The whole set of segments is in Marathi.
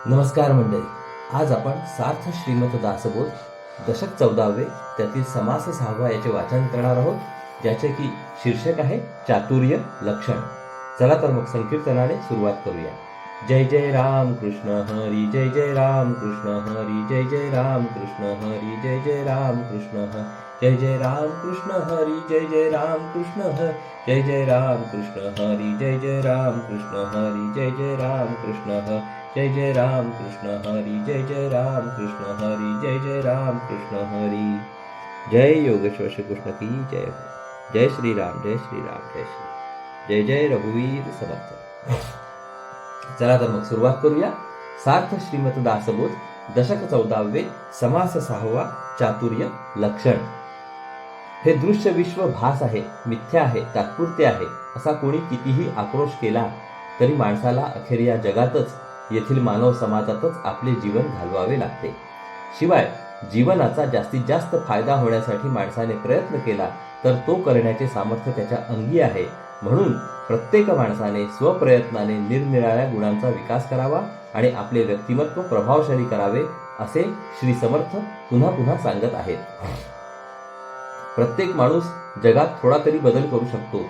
नमस्कार मंडळी. आज आपण सार्थ श्रीमत दासबोध दशक 14वे त्यातील समास 6वा याचे वाचन करणार आहोत, ज्याचे की शीर्षक आहे चातुर्य लक्षण. चला तर मग संकीर्तनाने सुरुवात करूया. जय जय राम कृष्ण हरी, जय जय राम कृष्ण हरी, जय जय राम कृष्ण हरी, जय जय राम कृष्ण हरी, जय जय राम कृष्ण हरी, जय जय राम कृष्ण हरी, जय जय राम कृष्ण हरी, जय जय राम कृष्ण हरी, जय जय राम कृष्ण हरी, जय जय राम कृष्ण हरी, जय जय राम कृष्ण हरी, जय जय राम कृष्ण हरी. जय योगेश्वर श्री कृष्ण की जय हो. जय श्री राम, जय श्री राम, जय श्री, जय जय रघुवीर समर्थ. चला तर मग सुरुवात करूया. सार्थ श्रीमत दासबोध दशक 14वे समास 6वा चातुर्य लक्षण. हे दृश्य विश्व भास आहे, मिथ्या आहे, तात्पुरते आहे असा कोणी कितीही आक्रोश केला तरी माणसाला अखेर या जगातच, येथील मानव समाजातच आपले जीवन घालवावे लागते. शिवाय जीवनाचा जास्तीत जास्त फायदा होण्यासाठी माणसाने प्रयत्न केला तर तो करण्याचे सामर्थ्य त्याच्या अंगी आहे. म्हणून प्रत्येक माणसाने स्वप्रयत्नाने निरनिराळ्या गुणांचा विकास करावा आणि आपले व्यक्तिमत्व प्रभावशाली करावे, असे श्री समर्थ पुन्हा पुन्हा सांगत आहेत. प्रत्येक माणूस जगात थोडा तरी बदल करू शकतो.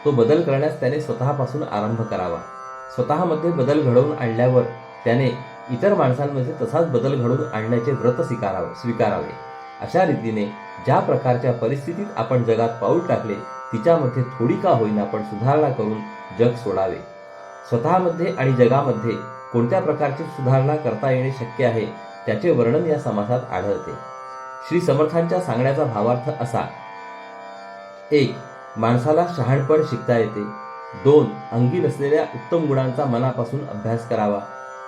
तो बदल करण्यास त्याने स्वतःपासून आरंभ करावा. स्वतःमध्ये बदल घडवून आणल्यावर त्याने इतर माणसांमध्ये तसाच बदल घडवून आणण्याचे व्रत स्वीकारावे. अशा रीतीने ज्या प्रकारच्या परिस्थितीत आपण जगात पाऊल टाकले तिच्यामध्ये थोडी का होईना पण सुधारणा करून जग सोडावे. स्वतःमध्ये आणि जगामध्ये कोणत्या प्रकारची सुधारणा करता येणे शक्य आहे त्याचे वर्णन या समासात आढळते. श्री समर्थांच्या सांगण्याचा भावार्थ असा: 1. माणसाला शहाणपण शिकता येते. 2. अंगी नसलेल्या उत्तम गुणांचा मनापासून अभ्यास करावा.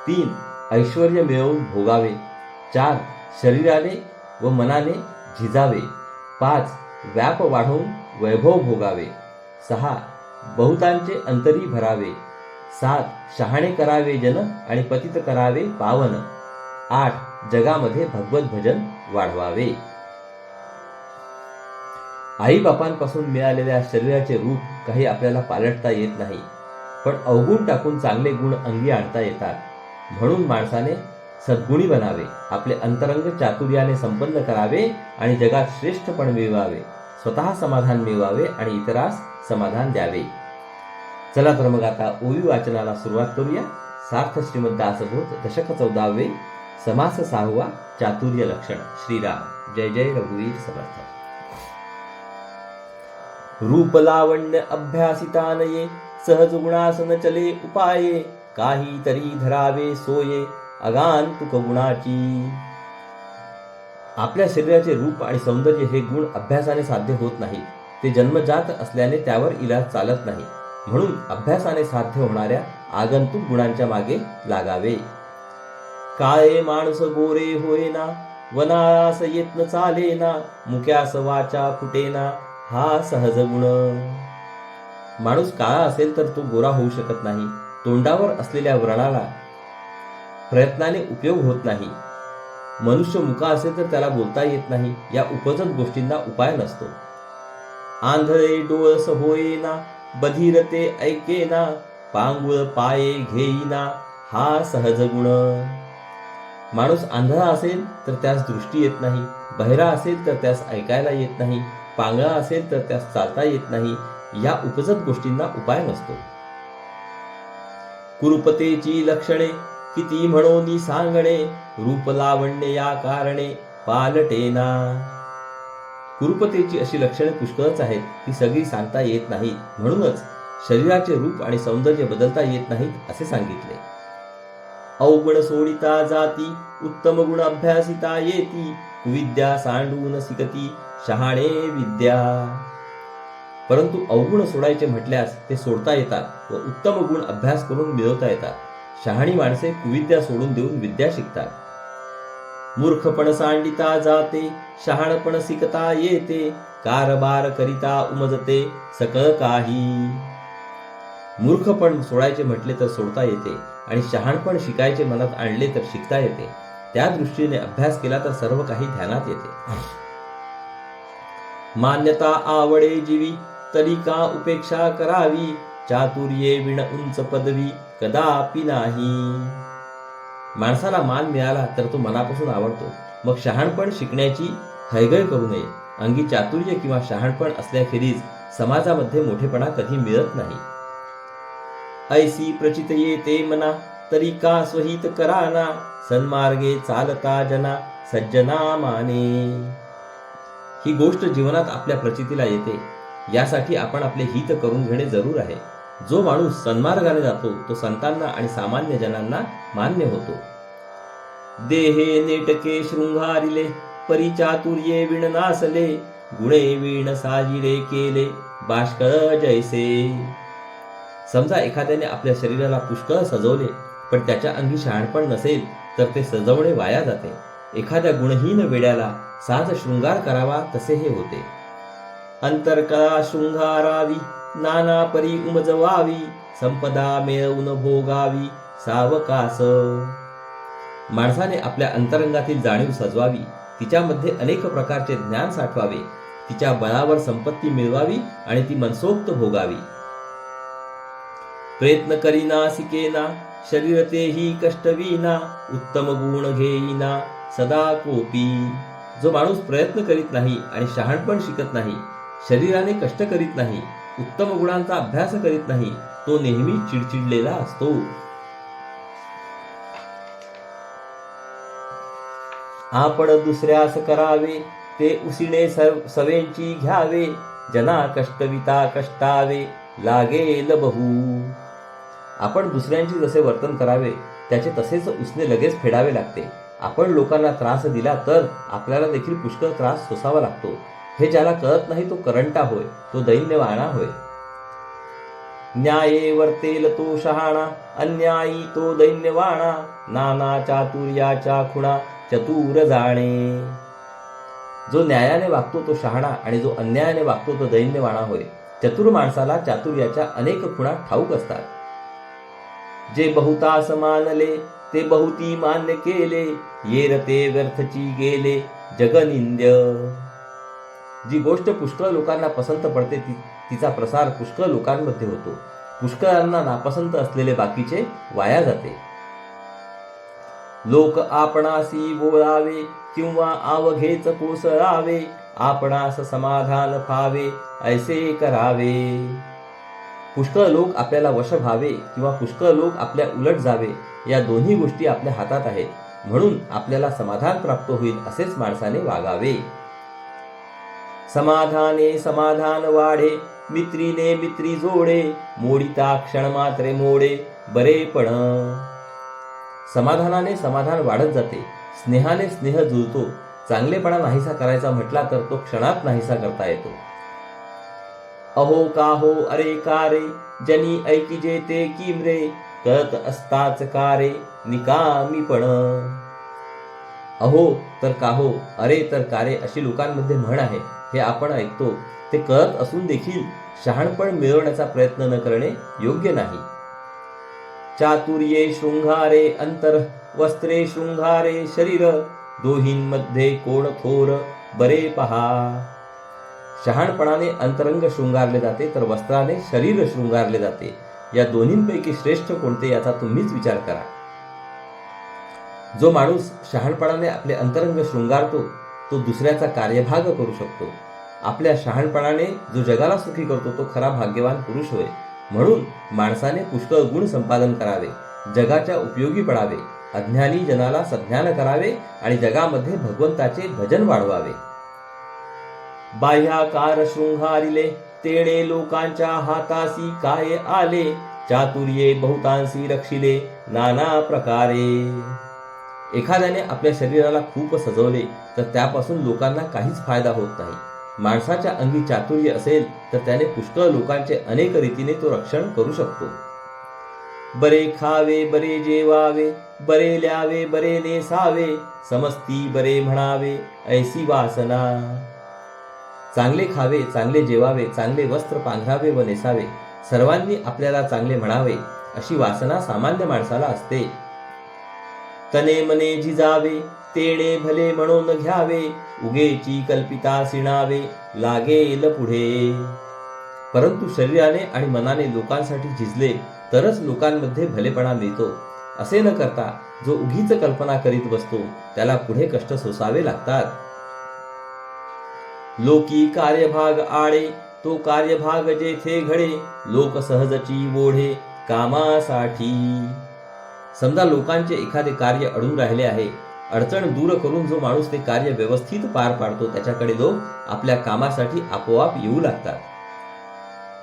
3. ऐश्वर्य मिळवून भोगावे. 4. शरीराने व मनाने झिजावे. 5. व्याप वाढवून वैभव भोगावे. 6. बहुतांचे अंतरी भरावे. 7. शहाणे करावे जन आणि पतित करावे पावन. 8. जगामध्ये भगवत भजन वाढवावे. आईबापांपासून मिळालेल्या शरीराचे रूप काही आपल्याला पालटता येत नाही, पण अवगुण टाकून चांगले गुण अंगी आणता येतात. म्हणून माणसाने सद्गुणी बनावे, आपले अंतरंग चातुर्याने संपन्न करावे आणि जगात श्रेष्ठपण मिळवावे, स्वतः समाधान मिळवावे आणि इतरास समाधान द्यावे. चला तर मग आता ओवी वाचनाला सुरुवात करूया. सार्थ श्रीमद दासबोध दशक 14वे समास 6वा चातुर्य लक्षण. श्रीराम. जय जय रघुवीर समर्थ. रूप लावण्य अभ्यासितानये, सहज गुणासन चले उपाये, काही तरी धरावे सोये, अगांतुक गुणाची. आपल्या शरीराचे रूप आणि सौंदर्य हे गुण अभ्यासाने साध्य होत नाहीत. ते जन्मजात असल्याने त्यावर इलाज चालत नाही. म्हणून अभ्यासाने साध्य होणाऱ्या आगंतुक गुणांच्या मागे लागावे. काळे माणूस गोरे होईना, वनास येत चालेना, मुक्यास वाचा फुटेना, हा सहज गुण. माणूस काळा असेल तर तो गोरा होऊ शकत नाही. तोंडावर असलेल्या व्रणाला प्रयत्नाने उपयोग होत नाही. मनुष्य मुका असेल तर त्याला बोलता येत नाही. या उपजत गोष्टींना उपाय नसतो. आंधळे डोळस होईना, बधीर ते ऐकेना, पांगुळ पाये घेईना, हा सहज गुण. माणूस आंधळा असेल तर त्यास दृष्टी येत नाही, बहिरा असेल तर त्यास ऐकायला येत नाही, पांगळा असेल तर त्यास चालता येत नाही. या उपजत गोष्टींना उपाय नसतो. कुरूपतेची लक्षणे किती म्हणून सांगणे, रूप लावण्य या कारणे पालटेना. कुरूपतेची अशी लक्षणे पुष्कळच आहेत, ती सगळी सांगता येत नाहीत. म्हणूनच शरीराचे रूप आणि सौंदर्य बदलता येत नाहीत असे सांगितले. अवगुण सोडिता जाती, उत्तम गुण अभ्यासिता येती, कुविद्या सांडून सिकती, शहाणे विद्या. परंतु अवगुण सोडायचे म्हटल्यास ते सोडता येतात व उत्तम गुण अभ्यास करून मिळवता येतात. शहाणी माणसे कुविद्या सोडून देऊन विद्या शिकतात. मूर्खपण सांडिता जाते, शहाणपण सिकता येते, कारभार करिता उमजते सकळ काही. मूर्खपण सोडायचे म्हटले तर सोडता येते आणि शहाणपण शिकायचे मनात आणले तर शिकता येते. त्या दृष्टीने अभ्यास केला तर सर्व काही ध्यानात येते. मान्यता आवडे जीवी, तरी का उपेक्षा करावी, चातुर्ये विण उंच पदवी कदापि नाही. माणसाला मान मिळाला तर तो मनापासून आवडतो. मग शहाणपण शिकण्याची हयगय करू नये. अंगी चातुर्य किंवा शहाणपण असल्याखेरीज समाजामध्ये मोठेपणा कधी मिळत नाही. ऐसी प्रचित येते मना तरी का स्वहित कराना, सन्मार्गे चालता जना सज्जना माने. ही गोष्ट जीवनात आपल्या प्रचितीला येते. यासाठी आपण आपले हित करून घेणे जरूर आहे. जो माणूस सन्मार्गाने जातो तो संतांना आणि सामान्य जनांना मान्य होतो. देहे नेटके शृंगारिले परिचातुर्ये विणनासले, गुणे वीण साजिरे केले बाष्कळ जैसे. समजा एखाद्याने आपल्या शरीराला पुष्कळ सजवले पण त्याच्या अंगी शहाणपण नसेल तर ते सजवणे वाया जाते. एखाद्या गुणहीन वेड्याला साज शृंगार करावा तसे हे होते. अंतरकळा शृंगारावी नाना परी उमजवावी, संपदा मिळवून भोगावी सावकास. माणसाने आपल्या अंतरंगातील जाणीव सजवावी, तिच्यामध्ये अनेक प्रकारचे ज्ञान साठवावे, तिच्या बळावर संपत्ती मिळवावी आणि ती मनसोक्त भोगावी. प्रयत्न करीना सिकेना शरीर तेही कष्टवीना, उत्तम गुण घेईना सदा कोपी. जो माणूस प्रयत्न करीत नाही आणि शहाणपण शिकत नाही, शरीराने कष्ट करीत नाही, उत्तम गुणांचा अभ्यास करीत नाही, तो नेहमी चिडचिडलेला असतो. आपण दुसऱ्यास करावे ते उसिणे सवेंची घ्यावे, जना कष्टविता कष्टावे लागेल बहु. आपण दुसऱ्यांची जसे वर्तन करावे त्याचे तसेच उसने लगेच फेडावे लागते. आपण लोकांना त्रास दिला तर आपल्याला देखील पुष्कळ त्रास सोसावा लागतो. हे ज्याला कळत नाही तो करंटा होय, तो दैन्यवाणा होय. न्याये वर्तेल तो शहाणा, अन्यायी तो दैन्यवाणा, नाना चातुर्याच्या खुणा चतुर जाणे. जो न्यायाने वागतो तो शहाणा आणि जो अन्यायाने वागतो तो दैन्यवाणा होय. चतुर माणसाला चातुर्याच्या अनेक खुणा ठाऊक असतात. जे बहुतास मानले ते बहुती मान्य केले, येर ते व्यर्थची गेले जगनिंद्य. जी गोष्ट पुष्कळ लोकांना पसंत पडते तिचा प्रसार पुष्कळ लोकांमध्ये होतो. पुष्कळांना नापसंत असलेले बाकीचे वाया जाते. लोक आपणासी बोलावे किंवा अवघेच कोसळावे, आपणास समाधान फावे ऐसे करावे. पुष्कळ लोक आपल्याला वश व्हावे किंवा पुष्कळ लोक आपल्या उलट जावे, या दोन्ही गोष्टी आपल्या हातात आहेत. म्हणून आपल्याला समाधान प्राप्त होईल असेच माणसाने वागावे. समाधाने समाधान वाढे, मित्रीने मित्री जोडे, मोडिता क्षण मात्रे मोडे बरेपण. समाधानाने समाधान वाढत जाते, स्नेहाने स्नेह जुळतो. चांगलेपणा नाहीसा करायचा म्हटला तर तो क्षणात नाहीसा करता येतो. अहो काहो अरे कारे, जनी ऐकिजे ते किमरे, कळत असताच कारे निकामीपण. अहो तर काहो, अरे तर कारे अशी लोकांमध्ये म्हण आहे. हे आपण ऐकतो, ते कळत असून देखील शहाणपण मिळवण्याचा प्रयत्न न करणे योग्य नाही. चातुर्ये शृंगारे अंतर, वस्त्रे शृंगारे शरीर, दोहींमध्ये कोण थोर बरे पहा. शहाणपणाने अंतरंग शृंगारले जाते तर वस्त्राने शरीर शृंगारले जाते. या दोन्हींपैकी श्रेष्ठ कोणते याचा तुम्हीच विचार करा. जो माणूस शहाणपणाने आपले अंतरंग शृंगारतो तो दुसऱ्याचा कार्यभाग करू शकतो. आपल्या शहाणपणाने जो जगाला सुखी करतो तो खरा भाग्यवान पुरुष होय. म्हणून माणसाने पुष्कळ गुण संपादन करावे, जगाच्या उपयोगी पडावे, अज्ञानी जनाला सज्ञान करावे आणि जगामध्ये भगवंताचे भजन वाढवावे. बाह्याकार शृंगारिले तेणे लोकांच्या हातासी काय आले, चातुर्ये बहुतांशी रक्षिले नाना प्रकारे. एखाद्याने आपल्या शरीराला खूप सजवले तर त्यापासून लोकांना काहीच फायदा होत नाही. माणसाच्या अंगी चातुर्य असेल तर त्याने पुष्कळ लोकांचे अनेक रीतीने तो रक्षण करू शकतो. बरे खावे बरे जेवावे, बरे ल्यावे बरे नेसावे, समस्ती बरे म्हणावे ऐसी वासना. चांगले खावे, चांगले जेवावे, चांगले वस्त्र पांघरावे व नेसावे, सर्वांनी आपल्याला चांगले म्हणावे अशी वासना सामान्य माणसाला असते. तने मने झिजावे तेणे भले म्हणून घ्यावे, उगेची कल्पिता सिणावे लागेल पुढे. परंतु शरीराने आणि मनाने लोकांसाठी झिजले तरच लोकांमध्ये भलेपणा मिळतो. असे न करता जो उगीच कल्पना करीत बसतो त्याला पुढे कष्ट सोसावे लागतात. लोकी कार्यभाग आडे तो कार्यभाग जेथे घडे, लोक सहजची ओढे कामासाठी. समजा लोकांचे एखादे कार्य अडून राहिले आहे, अडचण दूर करून जो माणूस ते कार्य व्यवस्थित पार पाडतो त्याच्याकडे लोक आपल्या कामासाठी आपोआप येऊ लागतात.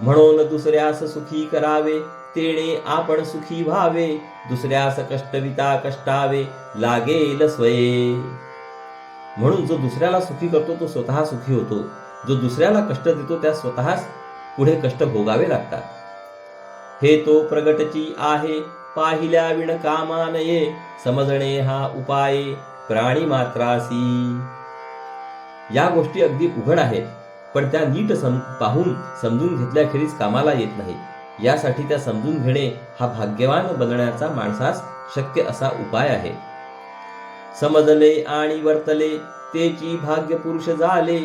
म्हणून दुसऱ्यास सुखी करावे तेणे आपण सुखी व्हावे, दुसऱ्यास कष्टविता कष्टावे लागेल स्वये. म्हणून जो दुसऱ्याला सुखी करतो तो स्वतः सुखी होतो, जो दुसऱ्याला कष्ट देतो त्या स्वतःच पुढे कष्ट भोगावे लागतात. हे तो प्रगटची आहे पाहिल्या विण कामा नये, समजणे हा उपाय प्राणी मात्रासी. या गोष्टी अगदी उघड आहेत, पण त्या नीट पाहून समजून घेतल्याखेरीज कामाला येत नाही. यासाठी त्या समजून घेणे हा भाग्यवान बनण्याचा माणसास शक्य असा उपाय आहे. समजले आणि वर्तले तेची भाग्य पुरुष झाले,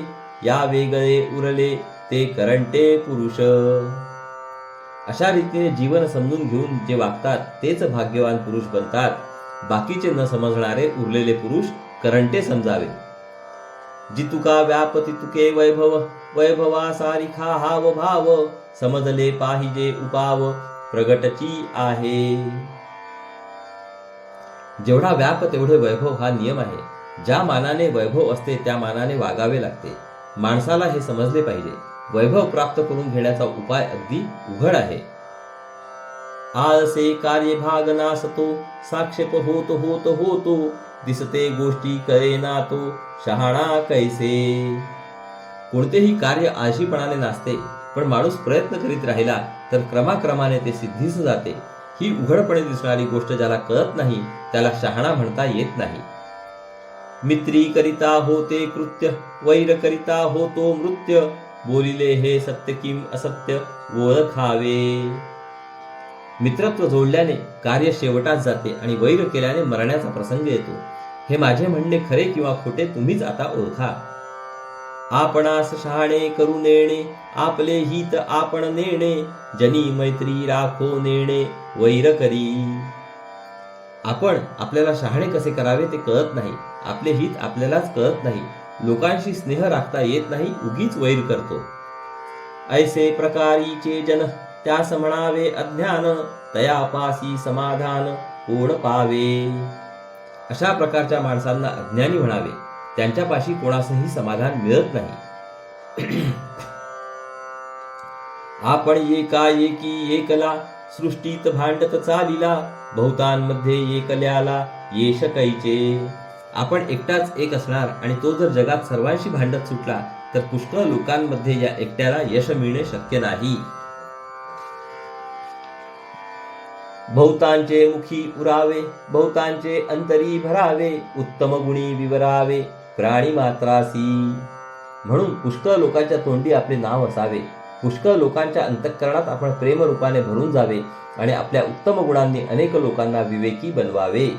या वेगळे उरले ते करंटे पुरुष. अशा रीतीने जीवन समजून घेऊन जे वागतात तेच भाग्यवान पुरुष बनतात. बाकीचे न समजणारे उरलेले पुरुष करंटे समजावे. जितुका व्यापती तुके वैभव, वैभवा सारिखा हाव भाव, समजले पाहिजे उपाव प्रगटची आहे. जेवढा व्याप तेवढे वैभव हा नियम आहे. ज्या मानाने वैभव असते त्या मानाने वागावे लागते. माणसाला हे समजले पाहिजे. वैभव प्राप्त करून घेण्याचा उपाय अगदी उघड आहे. आळसे कार्यभाग नासतो, साक्षेप होत होत होतो, दिसते गोष्टी करेना तो शहाणा कैसे. कोणतेही कार्य आळशीपणाने नासते, पण माणूस प्रयत्न करीत राहिला तर क्रमाक्रमाने ते सिद्धीस जाते. ही उघडपणे दिसणारी गोष्ट ज्याला कळत नाही त्याला शहाणा म्हणता येत नाही. मित्री करिता होते कृत्य, वैर करिता होतो मृत्य, बोलिले हे सत्य किम असत्य ओळखावे. मित्रत्व जोडल्याने कार्य शेवटात जाते आणि वैर केल्याने मरण्याचा प्रसंग येतो. हे माझे म्हणणे खरे किंवा खोटे तुम्हीच आता ओळखा. आपणास शहाणे करू नेणे, आपले हित आपण नेणे, जनी मैत्री राखो नेणे वैर करी. आपण आपल्याला शहाणे कसे करावे ते कळत नाही. आपले हित आपल्यालाच कळत नाही. लोकांशी स्नेह राखता येत नाही, उगीच वैर करतो. ऐसे प्रकारीचे जन त्यास म्हणावे अज्ञान, तयापासी समाधान कोण पावे. अशा प्रकारच्या माणसांना अज्ञानी म्हणावे. त्यांच्यापाशी कोणासही समाधान मिळत नाही. आपण एकाएकी एकला, सृष्टीत भांडत चालिला, बहुतांमध्ये एकल्याला येश कैचे. आपण एकटाच एक असणार आणि तो जर जगात सर्वांशी भांडत सुटला तर पुष्कळ लोकांमध्ये या एकट्याला यश मिळणे शक्य नाही. बहुतांचे मुखी उरावे, बहुतांचे अंतरी भरावे, उत्तम गुणी विवरावे प्राणी मात्रासी. म्हणून पुष्कळ लोकांच्या तोंडी आपले नाव असावे. पुष्कळ लोकांच्या अंतःकरणात आपण प्रेमरूपाने भरून जावे आणि आपल्या उत्तम गुणांनी अनेक लोकांना विवेकी बनवावे.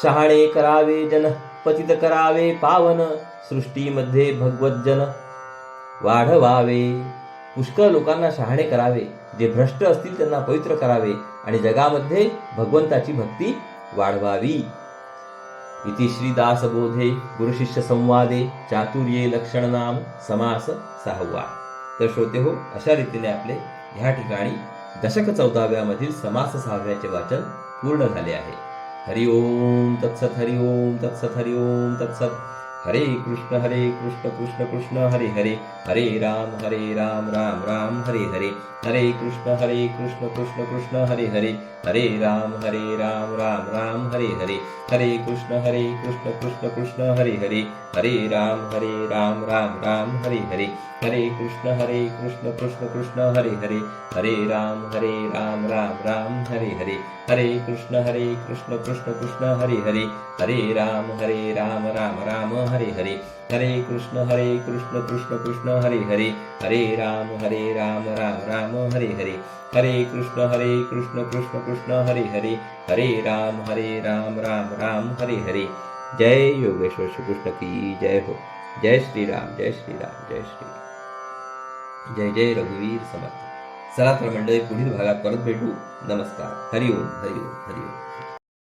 शहाणे करावे जन, पतित करावे पावन, सृष्टीमध्ये भगवज्जन वाढवावे. पुष्कळ लोकांना शहाणे करावे, जे भ्रष्ट असतील त्यांना पवित्र करावे आणि जगामध्ये भगवंताची भक्ती वाढवावी. इति श्री दासबोधे गुरुशिष्य संवादे चातुर्ये लक्षण नाम समास 6. तर श्रोते हो, अशा रीतीने आपले ह्या ठिकाणी दशक 14व्या मधील समास 6व्याचे वाचन पूर्ण झाले आहे. हरि ओम तत्सत, हरि ओम तत्सत, हरि ओम तत्सत. हरे कृष्ण कृष्ण कृष्ण हरे हरे, हरे राम राम राम हरे हरे, हरे कृष्ण कृष्ण कृष्ण हरे हरे, हरे राम राम राम हरे हरे, हरे कृष्ण कृष्ण कृष्ण हरे हरे, हरे राम राम राम हरे हरे, हरे कृष्ण कृष्ण कृष्ण हरे हरे, हरे राम राम राम हरे हरे, हरे कृष्ण कृष्ण कृष्ण हरे हरे, हरे राम राम हरे हरे, हरे कृष्ण कृष्ण कृष्ण हरे हरे, हरे राम राम राम हरे हरे, हरे कृष्ण कृष्ण कृष्ण हरे हरे, हरे राम राम राम हरे हरे. जय योगेश्वर श्री कृष्ण की जय हो. जय श्री राम, जय श्री राम, जय श्री राम. जय जय रघुवीर समर्थ. चला तर मंडळी, पुढील भागात परत भेटू. नमस्कार. हरिओम हरिओम हरिओम.